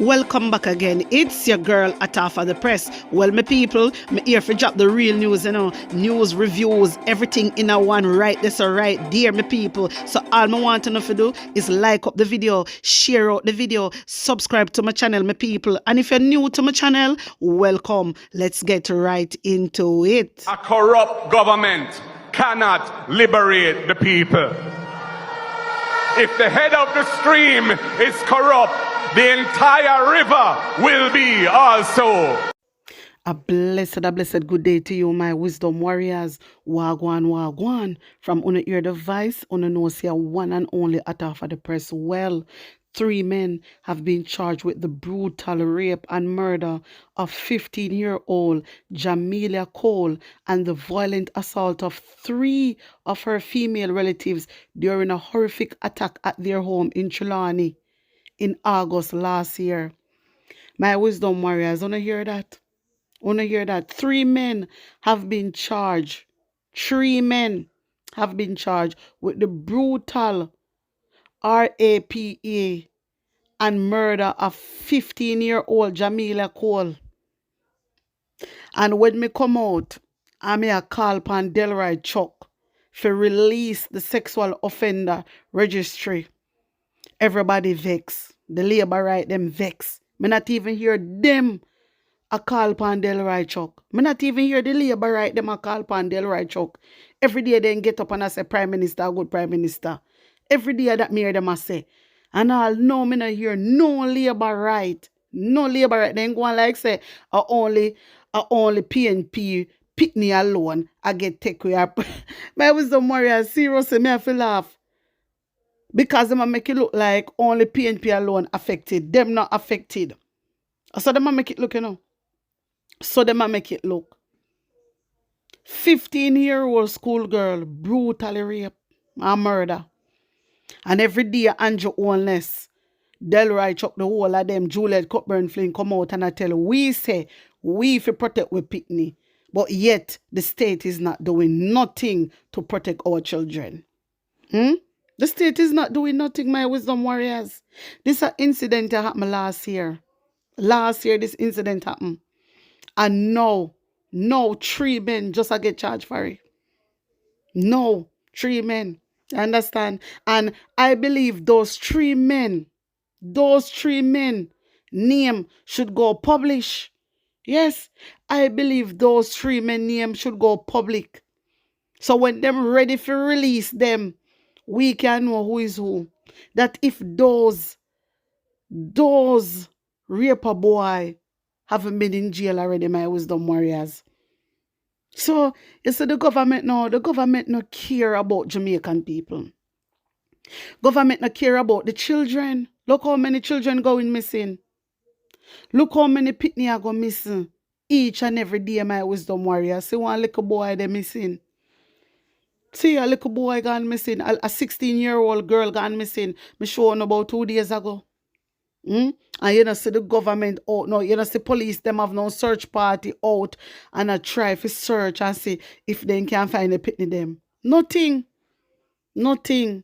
Welcome back again. It's your girl Atafa the Press. Well, my people, me here for drop the real news, news, reviews, everything in a one right this or right there, my people. So all I want to know to do is like up the video, share out the video, subscribe to my channel, my people. And if you're new to my channel, welcome. Let's get right into it. A corrupt government cannot liberate the people. If the head of the stream is corrupt, the entire river will be also. A blessed good day to you, my wisdom warriors. Wagwan, wagwan. From Una Ear Device, Una know say one and only Atafa the Press. Well, 3 men have been charged with the brutal rape and murder of 15-year-old Jamelia Cole and the violent assault of 3 of her female relatives during a horrific attack at their home in Trelawney in August last year. My wisdom warriors, wanna hear that? Wanna hear that? 3 men have been charged. 3 men have been charged with the brutal RAPA and murder of 15-year-old Jamelia Cole. And when me come out, I may call upon Delroy Chuck for release the sexual offender registry. Everybody vex. The labor right them vex. Me not even hear them a call upon Delroy Chuck. Me not even hear the labor right them a call upon Delroy Chuck. Every day they get up and I say Prime Minister, good Prime Minister. Every day that me hear them I say. And I'll know me not hear no labor right. No labor right. Then go on like say only PNP Pitney alone I get take away. My wisdom warrior seriously me have to laugh. Because them make it look like only PNP alone affected. Them not affected. So them make it look, So them make it look. 15-year-old schoolgirl brutally raped and murder. And every day Andrew Ownless, Delroy Chuck, the whole of them, Juliet Cockburn Flynn come out and I tell we say we fi protect with Pitney. But yet the state is not doing nothing to protect our children. The state is not doing nothing, my wisdom warriors. This incident happened last year. Last year this incident happened. And no 3 men just get charged for it. No, 3 men. You understand? And I believe those 3 men, name should go publish. Yes, I believe those 3 men name should go public. So when them ready for release them, we can know who is who. That if those raper boy haven't been in jail already, my wisdom warriors. So, you see the government no care about Jamaican people. Government no care about the children. Look how many children going missing. Look how many pitney are going missing. Each and every day, my wisdom warriors. See one little boy they missing. See a little boy gone missing. A 16-year-old girl gone missing. Me showing about 2 days ago. And you see the government out now. You see police them have no search party out and a try to search and see if they can find a pitney them. Nothing. And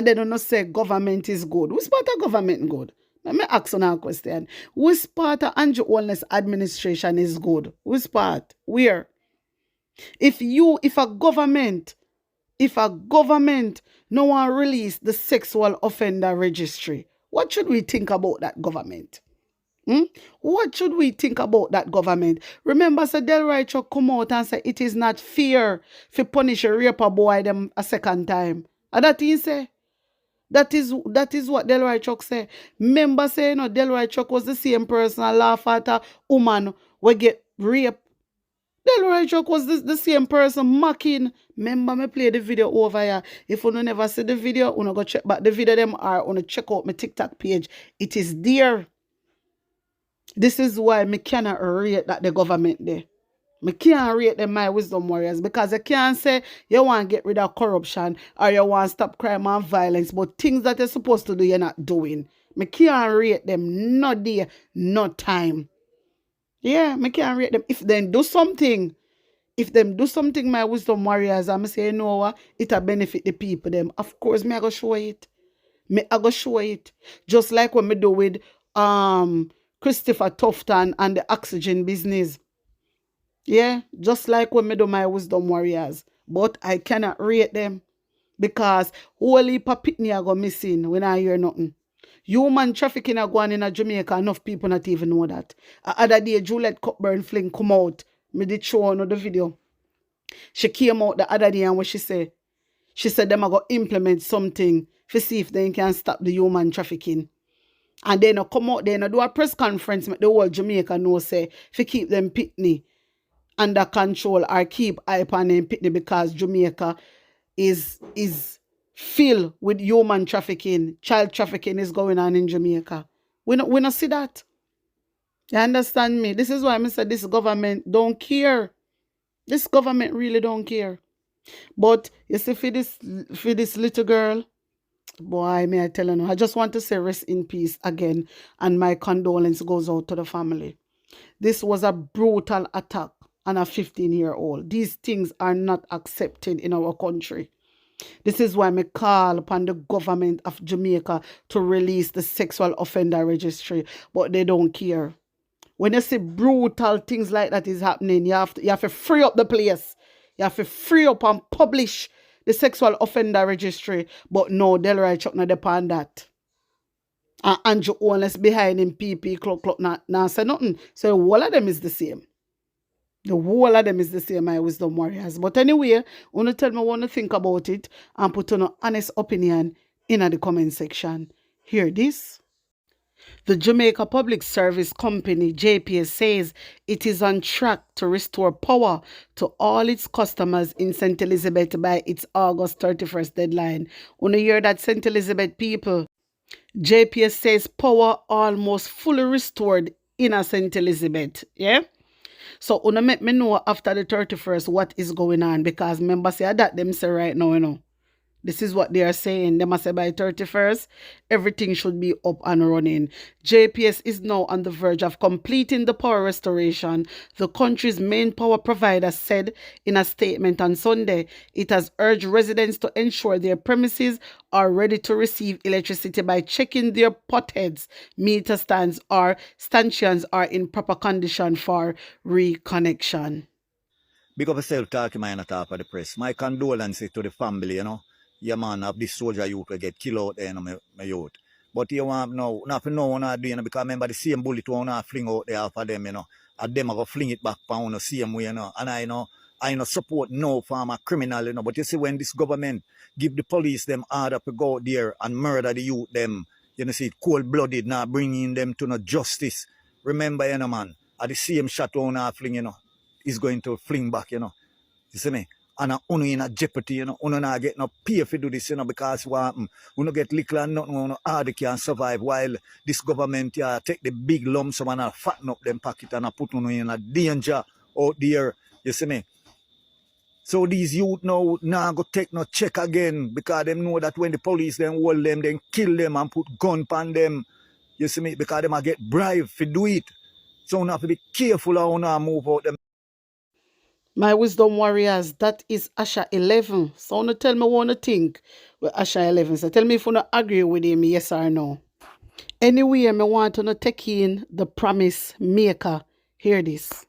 they don't say government is good. Which part of government good? Let me ask you a question. Which part of Andrew Wellness administration is good? Which part? Where? If a government no one release the sexual offender registry, what should we think about that government? What should we think about that government? Remember, Sir Delroy Chuck come out and say it is not fair to punish a raper boy them a second time. And that he say. That is what Delroy Chuck say. Remember say, Delroy Chuck was the same person and laugh at a woman we get raped. Delroy Chuck was the same person mocking. Remember me play the video over here. If you never see the video, you go check back the video them or you check out my TikTok page. It is there. This is why me cannot rate that the government there. Me can't rate them, my wisdom warriors, because you can't say you want to get rid of corruption or you want to stop crime and violence, but things that you're supposed to do, you're not doing. Me can't rate them, no day, no time. Yeah, me can't rate them. If they do something, my wisdom warriors, I'm say, you know what, it'll benefit the people them. Of course, me I go show it. Me I go show it. Just like what me do with Christopher Tufton and the oxygen business. Yeah, just like when me do my wisdom warriors. But I cannot rate them because whole heap of pitney are go missing when I hear nothing. Human trafficking are going in a Jamaica, enough people not even know that. Other day, Juliet Cockburn Fling come out. Me did show on the video. She came out the other day and what she said them are going to implement something to see if they can stop the human trafficking. And then come out there and do a press conference, make the whole Jamaica know say to keep them pitney under control or keep eye on them pitney because Jamaica is filled with human trafficking. Child trafficking is going on in Jamaica. We not see that. You understand me? This is why I said this government don't care. This government really don't care. But you see, for this little girl, boy, may I tell you, I just want to say rest in peace again, and my condolence goes out to the family. This was a brutal attack on a 15-year-old. These things are not accepted in our country. This is why I call upon the government of Jamaica to release the sexual offender registry, but they don't care. When you see brutal things like that is happening, you have to free up the place. You have to free up and publish the sexual offender registry. But no, Delroy Chuck not depend that. And Andrew Owens behind him, PP, clock, not say nothing. So all of them is the same. The whole of them is the same, my wisdom warriors. But anyway, want to tell me what you think about it and put on an honest opinion in the comment section. Hear this. The Jamaica Public Service Company, JPS, says it is on track to restore power to all its customers in St. Elizabeth by its August 31st deadline. On the year that St. Elizabeth people, JPS says power almost fully restored in a St. Elizabeth. Yeah? So, una make me know after the 31st what is going on because members say that them say right now, you know. This is what they are saying. They must say by 31st, everything should be up and running. JPS is now on the verge of completing the power restoration. The country's main power provider said in a statement on Sunday, it has urged residents to ensure their premises are ready to receive electricity by checking their potheads, meter stands or stanchions are in proper condition for reconnection. Big up yourself, talking man at top of the press. My condolences to the family, you know. Yeah, man, of this soldier youth will get killed out there, you know, my youth. But you want now, not to know what I'm doing, because remember the same bullet one I fling out there for them, you know. And them are going to fling it back on the same way, you know. And I know support no farmer criminal, you know. But you see, when this government give the police them order to go out there and murder the youth, them, you know, see, cold-blooded, now bringing them to no justice. Remember, you know, man, at the same shot one I fling, you know, is going to fling back, you know. You see me? And uno in a jeopardy, you know, uno not get no pay if you do this, you know, because what happen? Uno get little and nothing, uno hard can survive while this government take the big lump sum and fatten up them pocket and put uno in a danger out there, you see me? So these youth now go take no check again because them know that when the police then hold them, then kill them and put gun on them, you see me? Because them get bribed to do it. So uno have to be careful how uno move out them. My wisdom warriors, that is Asha 11. So want to tell me what you think with Asha 11. So tell me if you don't agree with him, yes or no. Anyway, I want to take in the promise maker. Hear this.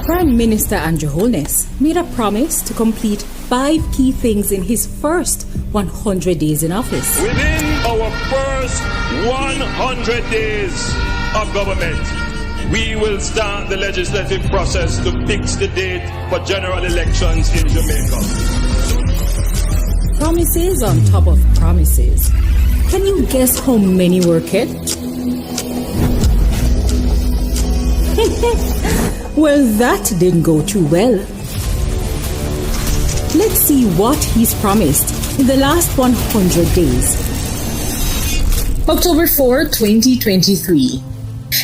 Prime Minister Andrew Holness made a promise to complete 5 key things in his first 100 days in office. Within our first 100 days of government, we will start the legislative process to fix the date for general elections in Jamaica. Promises on top of promises. Can you guess how many were kept? Well, that didn't go too well. Let's see what he's promised in the last 100 days. October 4, 2023.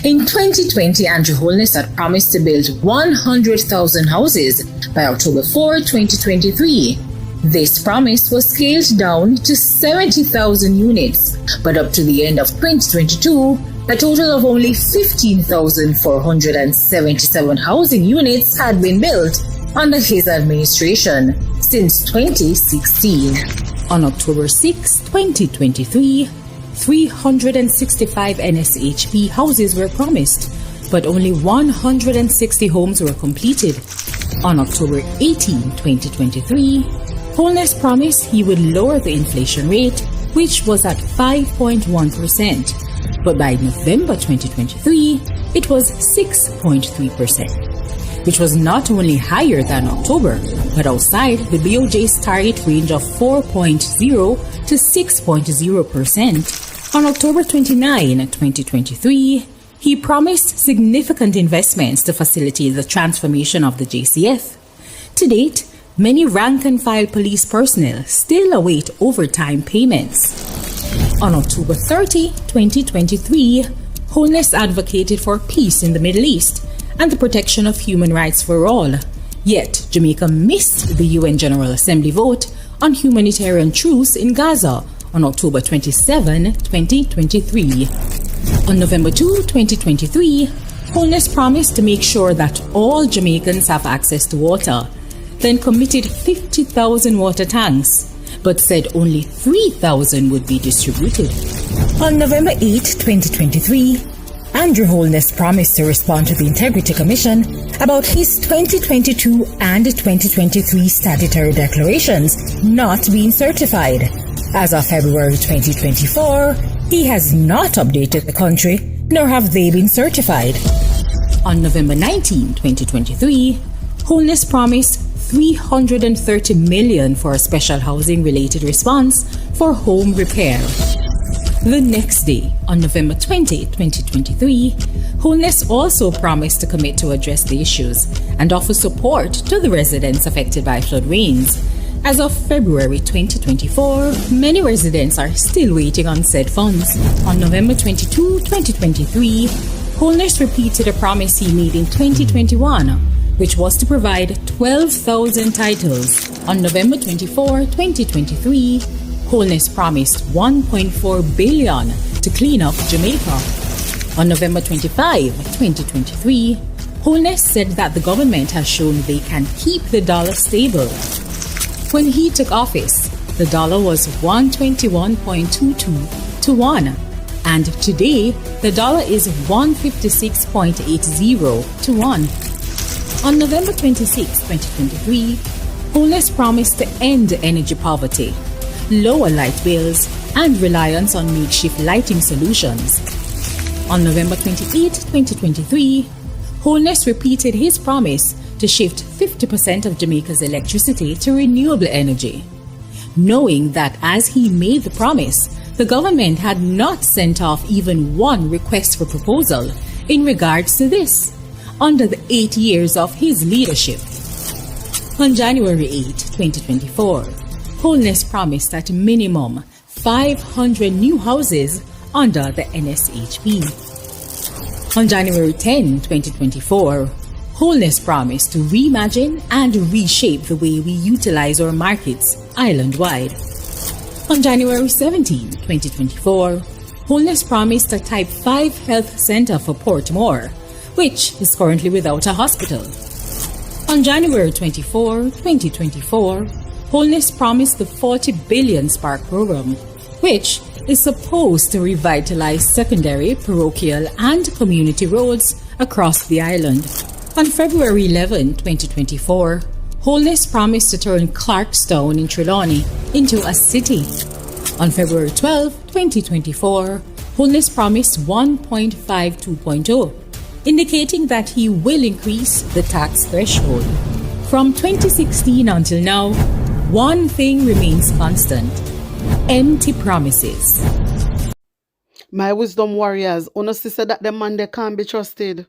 In 2020, Andrew Holness had promised to build 100,000 houses by October 4, 2023. This promise was scaled down to 70,000 units, but up to the end of 2022, a total of only 15,477 housing units had been built under his administration since 2016. On October 6, 2023, 365 NSHP houses were promised, but only 160 homes were completed. On October 18, 2023, Holness promised he would lower the inflation rate, which was at 5.1%, but by November 2023, it was 6.3%. Which was not only higher than October, but outside the BOJ's target range of 4.0 to 6.0%. On October 29, 2023, he promised significant investments to facilitate the transformation of the JCF. To date, many rank-and-file police personnel still await overtime payments. On October 30, 2023, Holness advocated for peace in the Middle East and the protection of human rights for all. Yet, Jamaica missed the UN General Assembly vote on humanitarian truce in Gaza on October 27, 2023. On November 2, 2023, Holness promised to make sure that all Jamaicans have access to water, then committed 50,000 water tanks, but said only 3,000 would be distributed. On November 8, 2023, Andrew Holness promised to respond to the Integrity Commission about his 2022 and 2023 statutory declarations not being certified. As of February 2024, he has not updated the country, nor have they been certified. On November 19, 2023, Holness promised $330 million for a special housing-related response for home repair. The next day, on November 20, 2023, Holness also promised to commit to address the issues and offer support to the residents affected by flood rains. As of February 2024, many residents are still waiting on said funds. On November 22, 2023, Holness repeated a promise he made in 2021, which was to provide 12,000 titles. On November 24, 2023, Holness promised $1.4 billion to clean up Jamaica. On November 25, 2023, Holness said that the government has shown they can keep the dollar stable. When he took office, the dollar was 121.22 to 1, and today the dollar is 156.80 to 1. On November 26, 2023, Holness promised to end energy poverty, lower light bills, and reliance on makeshift lighting solutions. On November 28, 2023, Holness repeated his promise to shift 50% of Jamaica's electricity to renewable energy, knowing that as he made the promise, the government had not sent off even one request for proposal in regards to this under the 8 years of his leadership. On January 8, 2024, Holness promised at minimum 500 new houses under the NSHP. On January 10, 2024, Holness promised to reimagine and reshape the way we utilize our markets island-wide. On January 17, 2024, Holness promised a Type 5 health center for Portmore, which is currently without a hospital. On January 24, 2024, Holness promised the 40 billion Spark program, which is supposed to revitalize secondary, parochial, and community roads across the island. On February 11, 2024, Holness promised to turn Clarkstown in Trelawney into a city. On February 12, 2024, Holness promised 1.52.0, indicating that he will increase the tax threshold. From 2016 until now, one thing remains constant: empty promises. My wisdom warriors, honestly said that the man they can't be trusted.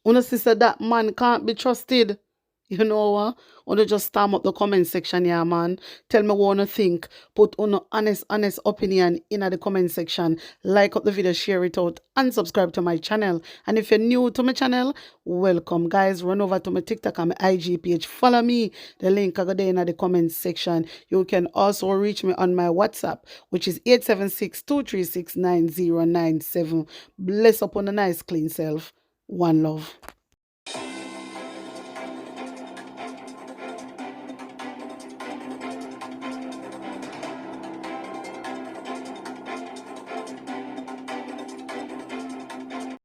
Honestly said that man can't be trusted. You know what? Wanna just storm up the comment section here, man. Tell me what you think. Put on honest opinion in the comment section. Like up the video, share it out, and subscribe to my channel. And if you're new to my channel, welcome, guys. Run over to my TikTok and my IG page. Follow me. The link I got there in the comment section. You can also reach me on my WhatsApp, which is 876-236-9097. Bless upon a nice clean self. One love.